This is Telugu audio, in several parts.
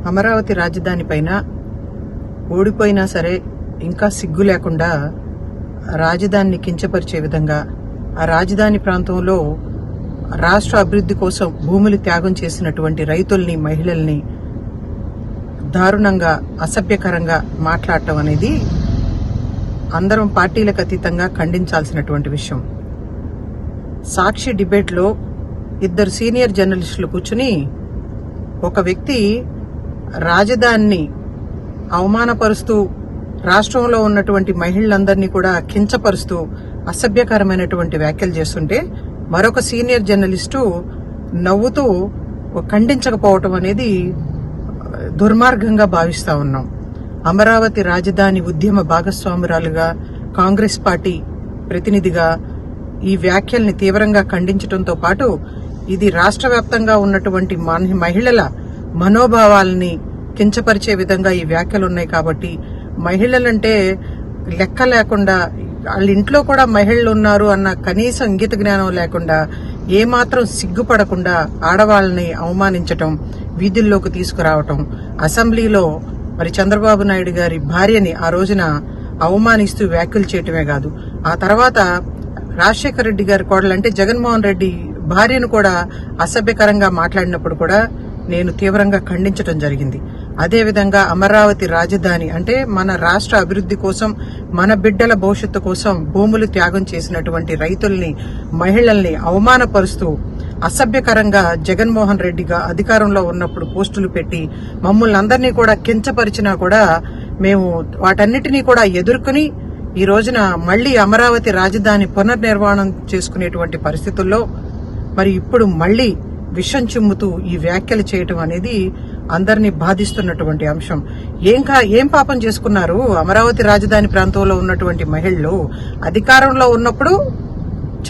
అమరావతి రాజధాని పైన ఓడిపోయినా సరే ఇంకా సిగ్గు లేకుండా రాజధానిని కించపరిచే విధంగా ఆ రాజధాని ప్రాంతంలో రాష్ట్ర అభివృద్ధి కోసం భూములు త్యాగం చేసినటువంటి రైతుల్ని, మహిళల్ని దారుణంగా, అసభ్యకరంగా మాట్లాడటం అనేది అందరం పార్టీలకు అతీతంగా ఖండించాల్సినటువంటి విషయం. సాక్షి డిబేట్లో ఇద్దరు సీనియర్ జర్నలిస్టులు కూర్చుని ఒక వ్యక్తి రాజధానిని అవమానపరుస్తూ, రాష్ట్రంలో ఉన్నటువంటి మహిళలందరినీ కూడా కించపరుస్తూ అసభ్యకరమైనటువంటి వ్యాఖ్యలు చేస్తుంటే మరొక సీనియర్ జర్నలిస్టు నవ్వుతూ ఖండించకపోవటం అనేది దుర్మార్గంగా భావిస్తా ఉన్నాం. అమరావతి రాజధాని ఉద్యమ భాగస్వామురాలుగా, కాంగ్రెస్ పార్టీ ప్రతినిధిగా ఈ వ్యాఖ్యల్ని తీవ్రంగా ఖండించడంతో పాటు ఇది రాష్ట్ర వ్యాప్తంగా ఉన్నటువంటి మహిళల మనోభావాలని కించపరిచే విధంగా ఈ వ్యాఖ్యలు ఉన్నాయి. కాబట్టి మహిళలంటే లెక్క లేకుండా, వాళ్ళ ఇంట్లో కూడా మహిళలు ఉన్నారు అన్న కనీస ఇంగిత జ్ఞానం లేకుండా, ఏమాత్రం సిగ్గుపడకుండా ఆడవాళ్ళని అవమానించటం, వీధుల్లోకి తీసుకురావటం, అసెంబ్లీలో మరి చంద్రబాబు నాయుడు గారి భార్యని ఆ రోజున అవమానిస్తూ వ్యాఖ్యలు చేయటమే కాదు, ఆ తర్వాత రాజశేఖర రెడ్డి గారి కోడలంటే జగన్మోహన్ రెడ్డి భార్యను కూడా అసభ్యకరంగా మాట్లాడినప్పుడు కూడా నేను తీవ్రంగా ఖండించడం జరిగింది. అదేవిధంగా అమరావతి రాజధాని అంటే మన రాష్ట్ర అభివృద్ధి కోసం, మన బిడ్డల భవిష్యత్తు కోసం భూములు త్యాగం చేసినటువంటి రైతుల్ని, మహిళల్ని అవమానపరుస్తూ అసభ్యకరంగా జగన్మోహన్ రెడ్డిగా అధికారంలో ఉన్నప్పుడు పోస్టులు పెట్టి మమ్మల్ని అందరినీ కూడా కించపరిచినా కూడా మేము వాటన్నిటినీ కూడా ఎదుర్కొని ఈ రోజున మళ్లీ అమరావతి రాజధాని పునర్నిర్మాణం చేసుకునేటువంటి పరిస్థితుల్లో మరి ఇప్పుడు మళ్లీ విషం చిమ్ముతూ ఈ వ్యాఖ్యలు చేయటం అనేది అందరినీ బాధిస్తున్నటువంటి అంశం. ఏం పాపం చేసుకున్నారు? అమరావతి రాజధాని ప్రాంతంలో ఉన్నటువంటి మహిళలు అధికారంలో ఉన్నప్పుడు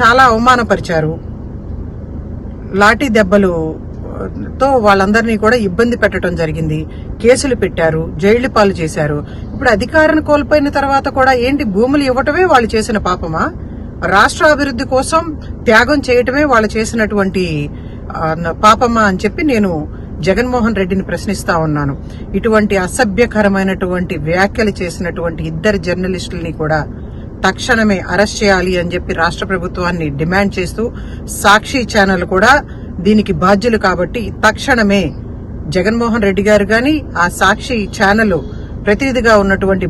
చాలా అవమానపరిచారు, లాఠీ దెబ్బలుతో వాళ్ళందరినీ కూడా ఇబ్బంది పెట్టడం జరిగింది, కేసులు పెట్టారు, జైళ్లు పాలు చేశారు. ఇప్పుడు అధికారాన్ని కోల్పోయిన తర్వాత కూడా ఏంటి, భూములు ఇవ్వటమే వాళ్ళు చేసిన పాపమా? రాష్ట్ర అభివృద్ధి కోసం త్యాగం చేయటమే వాళ్ళు చేసినటువంటి పాపమా అని చెప్పి నేను జగన్మోహన్ రెడ్డిని ప్రశ్నిస్తా ఉన్నాను. ఇటువంటి అసభ్యకరమైనటువంటి వ్యాఖ్యలు చేసినటువంటి ఇద్దరు జర్నలిస్టుల్ని కూడా తక్షణమే అరెస్ట్ చేయాలి అని చెప్పి రాష్ట్ర ప్రభుత్వాన్ని డిమాండ్ చేస్తూ, సాక్షి ఛానల్ కూడా దీనికి బాధ్యులు కాబట్టి తక్షణమే జగన్మోహన్ రెడ్డి గారు గాని, ఆ సాక్షి ఛానల్ ప్రతినిధిగా ఉన్నటువంటి